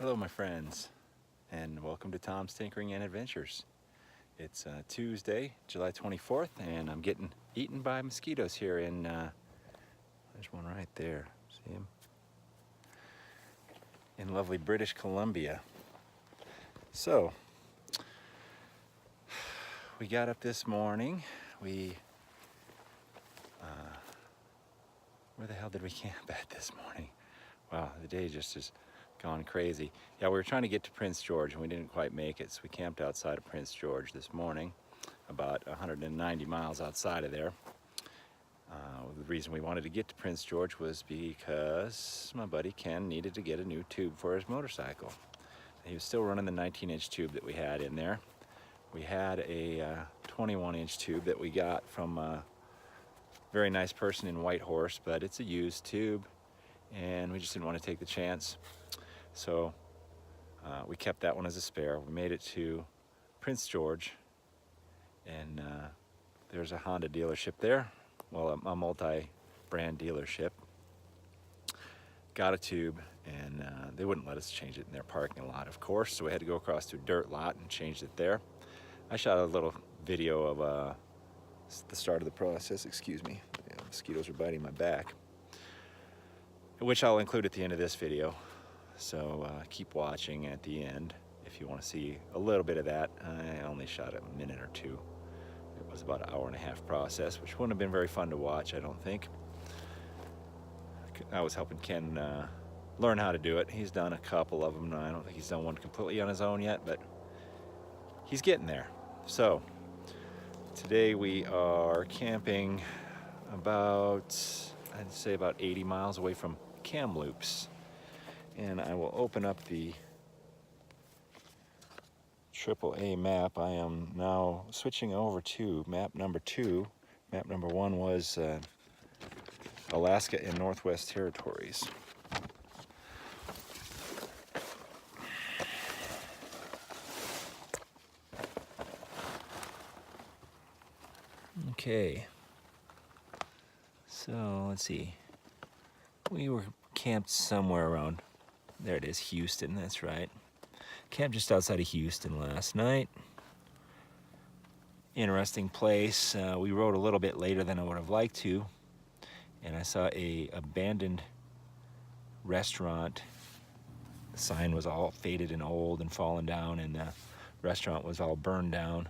Hello my friends, and welcome to Tom's Tinkering and Adventures. It's Tuesday, July 24th, and I'm getting eaten by mosquitoes here in, there's one right there, see him? In lovely British Columbia. So, we got up this morning, where the hell did we camp at this morning? Wow, the day just has gone crazy. Yeah, we were trying to get to Prince George and we didn't quite make it, so we camped outside of Prince George this morning, about 190 miles outside of there. The reason we wanted to get to Prince George was because my buddy Ken needed to get a new tube for his motorcycle. He was still running the 19-inch tube that we had in there. We had a 21-inch tube that we got from a very nice person in Whitehorse, but it's a used tube and we just didn't want to take the chance. So we kept that one as a spare. We made it to Prince George, and there's a Honda dealership there. Well, a multi-brand dealership. Got a tube, and they wouldn't let us change it in their parking lot, of course, so we had to go across to a dirt lot and changed it there. I shot a little video of the start of the process. Excuse me, yeah, mosquitoes are biting my back, which I'll include at the end of this video, so keep watching at the end if you want to see a little bit of that. I only shot it a minute or two. It was about an hour-and-a-half process, which wouldn't have been very fun to watch, I don't think. I was helping Ken learn how to do it. He's done a couple of them. I don't think he's done one completely on his own yet, but he's getting there. So today we are camping about, I'd say about 80 miles away from Kamloops. And I will open up the AAA map. I am now switching over to map number 2. Map number 1 was Alaska and Northwest Territories. Okay, so let's see. We were camped somewhere around, there it is, Houston, that's right. Camped just outside of Houston last night. Interesting place. We rode a little bit later than I would have liked to, and I saw a abandoned restaurant. The sign was all faded and old and fallen down, and the restaurant was all burned down,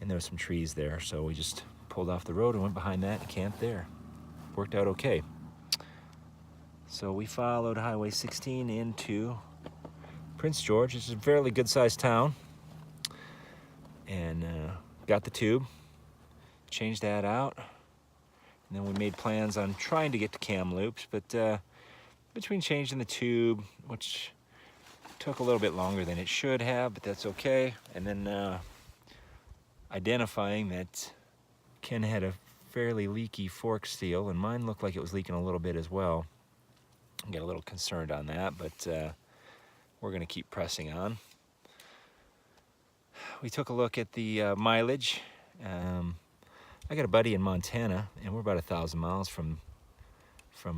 and there were some trees there, so we just pulled off the road and went behind that and camped there. Worked out okay. So we followed Highway 16 into Prince George. It's a fairly good-sized town, and got the tube, changed that out, and then we made plans on trying to get to Kamloops, but between changing the tube, which took a little bit longer than it should have, but that's okay, and then identifying that Ken had a fairly leaky fork steel, and mine looked like it was leaking a little bit as well. I get a little concerned on that, but we're going to keep pressing on. We took a look at the mileage. I got a buddy in Montana, and we're about 1,000 miles from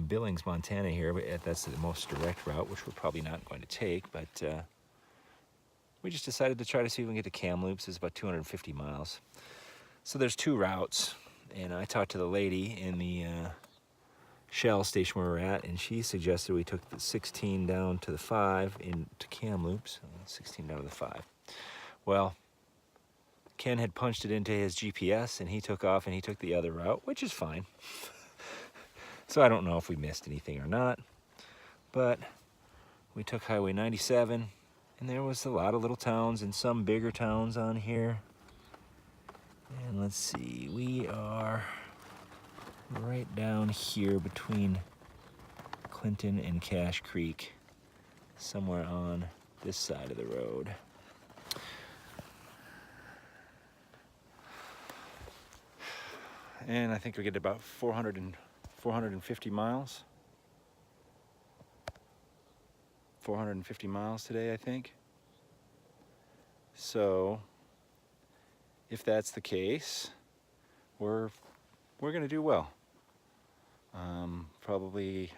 Billings, Montana here, but that's the most direct route, which we're probably not going to take, but we just decided to try to see if we can get to Kamloops. It's about 250 miles. So there's 2 routes, and I talked to the lady in the Shell station where we're at, and she suggested we took the 16 down to the 5 into Kamloops. 16 down to the 5. Well, Ken had punched it into his GPS, and he took off and he took the other route, which is fine. So I don't know if we missed anything or not, but we took Highway 97, and there was a lot of little towns and some bigger towns on here. And let's see, we are right down here between Clinton and Cache Creek, somewhere on this side of the road. And I think we get about 450 miles. 450 miles today, I think. So if that's the case, we're going to do well. Probably,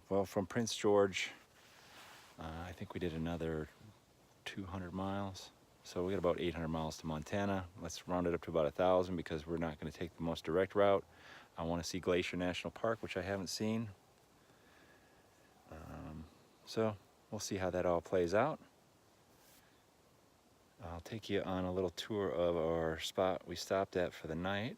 well, from Prince George, I think we did another 200 miles. So we got about 800 miles to Montana. Let's round it up to about 1,000 because we're not going to take the most direct route. I want to see Glacier National Park, which I haven't seen. So we'll see how that all plays out. I'll take you on a little tour of our spot we stopped at for the night.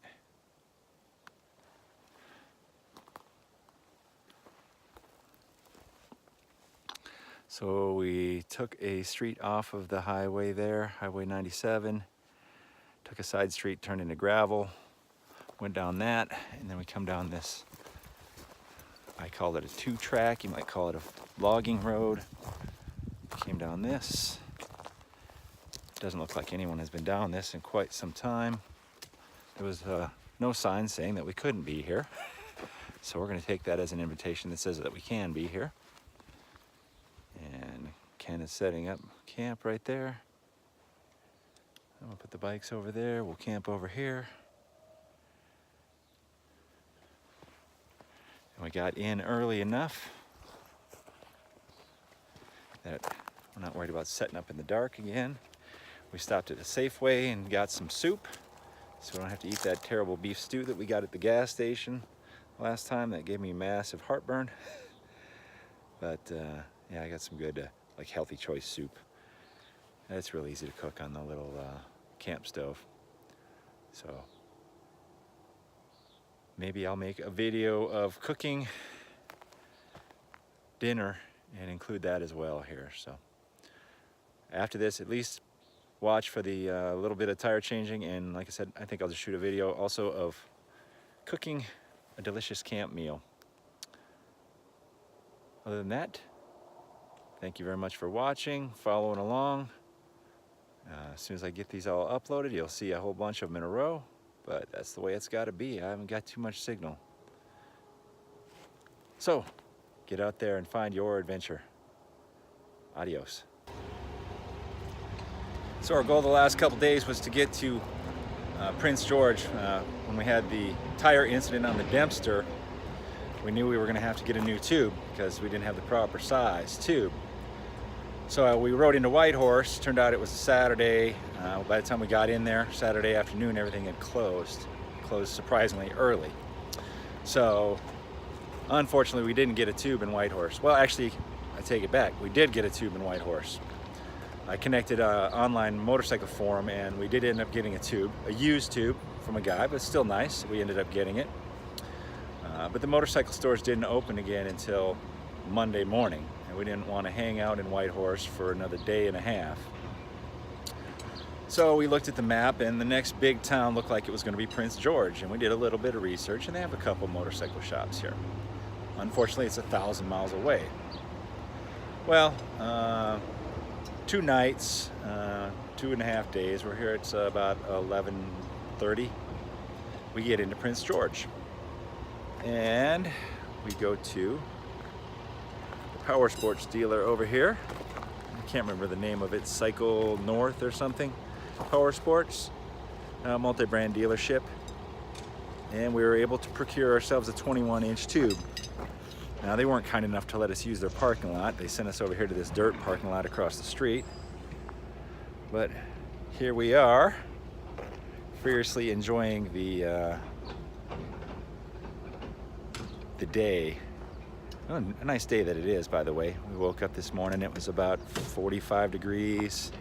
So we took a street off of the highway there, Highway 97, took a side street, turned into gravel, went down that, and then we come down this, I call it a 2-track, you might call it a logging road. Came down this. Doesn't look like anyone has been down this in quite some time. There was no sign saying that we couldn't be here. So we're going to take that as an invitation that says that we can be here. And Ken is setting up camp right there. I'm going to put the bikes over there. We'll camp over here. And we got in early enough that we're not worried about setting up in the dark again. We stopped at a Safeway and got some soup, so we don't have to eat that terrible beef stew that we got at the gas station last time. That gave me massive heartburn. But yeah, I got some good like Healthy Choice soup. It's real easy to cook on the little camp stove. So maybe I'll make a video of cooking dinner and include that as well here. So after this, at least watch for the little bit of tire changing, and like I said, I think I'll just shoot a video also of cooking a delicious camp meal. Other than that, thank you very much for watching, following along. As soon as I get these all uploaded, you'll see a whole bunch of them in a row, but that's the way it's got to be. I haven't got too much signal. So get out there and find your adventure. Adios. So our goal the last couple days was to get to Prince George. When we had the tire incident on the Dempster, we knew we were going to have to get a new tube because we didn't have the proper size tube. So we rode into Whitehorse. Turned out it was a Saturday. By the time we got in there, Saturday afternoon, everything had closed surprisingly early. So unfortunately, we didn't get a tube in Whitehorse. Well, actually, I take it back. We did get a tube in Whitehorse. I connected an online motorcycle forum, and we did end up getting a tube, a used tube from a guy, but still nice. We ended up getting it. But the motorcycle stores didn't open again until Monday morning, and we didn't want to hang out in Whitehorse for another day and a half. So we looked at the map, and the next big town looked like it was going to be Prince George, and we did a little bit of research, and they have a couple motorcycle shops here. Unfortunately, it's 1,000 miles away. Well, 2 nights, 2.5 days. We're here, it's about 11:30. We get into Prince George. And we go to the power sports dealer over here. I can't remember the name of it, Cycle North or something. Power Sports, multi-brand dealership. And we were able to procure ourselves a 21-inch tube. Now, they weren't kind enough to let us use their parking lot. They sent us over here to this dirt parking lot across the street. But here we are, furiously enjoying the day. Oh, a nice day that it is, by the way. We woke up this morning, it was about 45 degrees.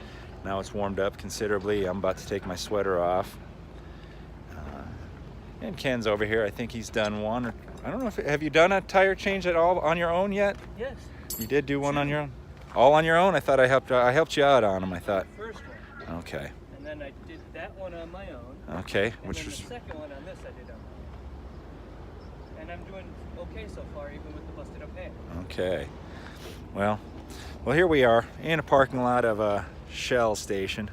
Now it's warmed up considerably. I'm about to take my sweater off. And Ken's over here. I think he's done one. I don't know if, have you done a tire change at all on your own yet? Yes. You did do one on your own? All on your own? I thought I helped you out on them, I thought. The first one. Okay. And then I did that one on my own. Okay. And Which then was... the second one on this I did on my own. And I'm doing okay so far, even with the busted up hand. Okay. Well, here we are in a parking lot of a Shell station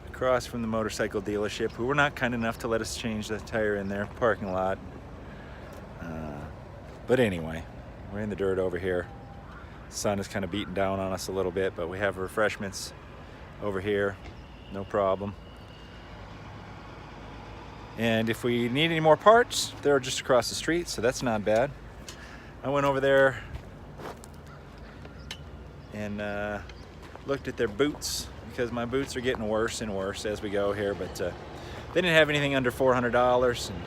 across from the motorcycle dealership, who were not kind enough to let us change the tire in their parking lot. But anyway, we're in the dirt over here. The sun is kind of beating down on us a little bit, but we have refreshments over here, no problem. And if we need any more parts, they're just across the street, so that's not bad. I went over there and looked at their boots, because my boots are getting worse and worse as we go here, but they didn't have anything under $400, and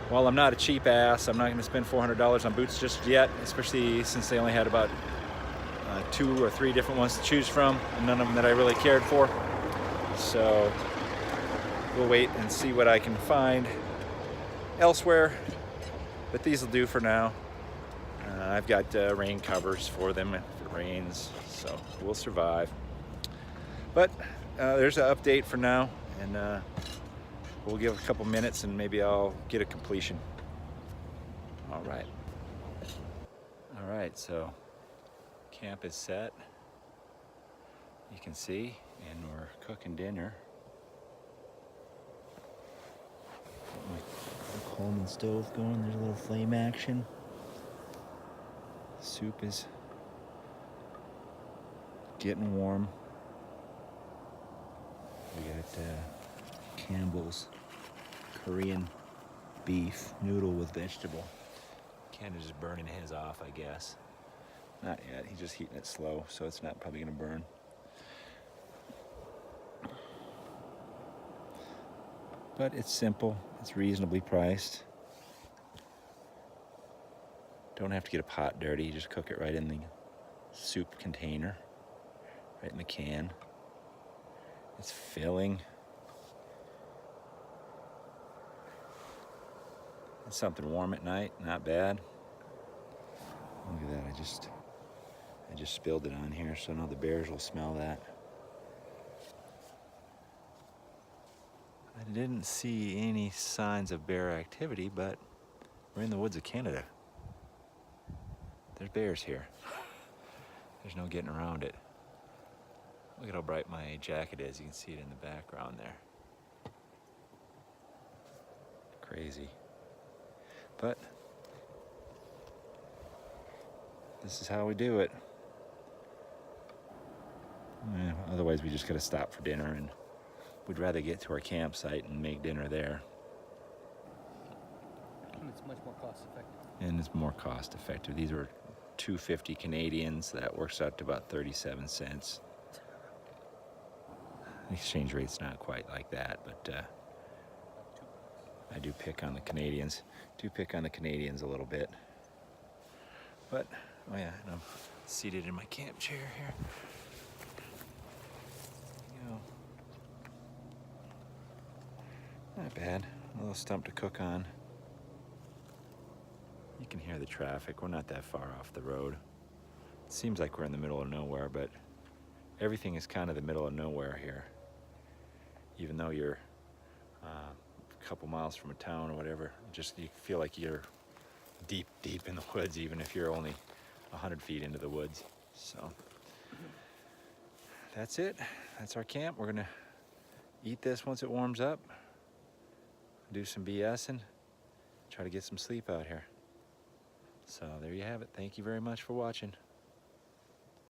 while I'm not a cheap ass, I'm not going to spend $400 on boots just yet, especially since they only had about 2 or 3 different ones to choose from, and none of them that I really cared for. So we'll wait and see what I can find elsewhere, but these will do for now. I've got rain covers for them if it rains, so we'll survive. But there's an update for now, and we'll give a couple minutes and maybe I'll get a completion. All right, so camp is set, you can see, and we're cooking dinner. Got my Coleman stove going, there's a little flame action. Soup is getting warm. We got Campbell's Korean beef noodle with vegetable. Ken is just burning his off, I guess. Not yet, he's just heating it slow, so it's not probably gonna burn. But it's simple, it's reasonably priced. Don't have to get a pot dirty, you just cook it right in the soup container, right in the can. It's filling. It's something warm at night, not bad. Look at that, I just spilled it on here, so now the bears will smell that. I didn't see any signs of bear activity, but we're in the woods of Canada. There's bears here. There's no getting around it. Look at how bright my jacket is. You can see it in the background there. Crazy. But this is how we do it. Otherwise we just gotta stop for dinner, and we'd rather get to our campsite and make dinner there. And it's much more cost effective. And it's more cost effective. These are $2.50 Canadian, so that works out to about 37 cents. The exchange rate's not quite like that, but I do pick on the Canadians. A little bit. But, oh yeah, and I'm seated in my camp chair here. You know, not bad. A little stump to cook on. You can hear the traffic. We're not that far off the road. It seems like we're in the middle of nowhere, but everything is kind of the middle of nowhere here. Even though you're a couple miles from a town or whatever, just you feel like you're deep in the woods, even if you're only 100 feet into the woods. So that's it. That's our camp. We're gonna eat this once it warms up, do some BSing, try to get some sleep out here. So there you have it. Thank you very much for watching.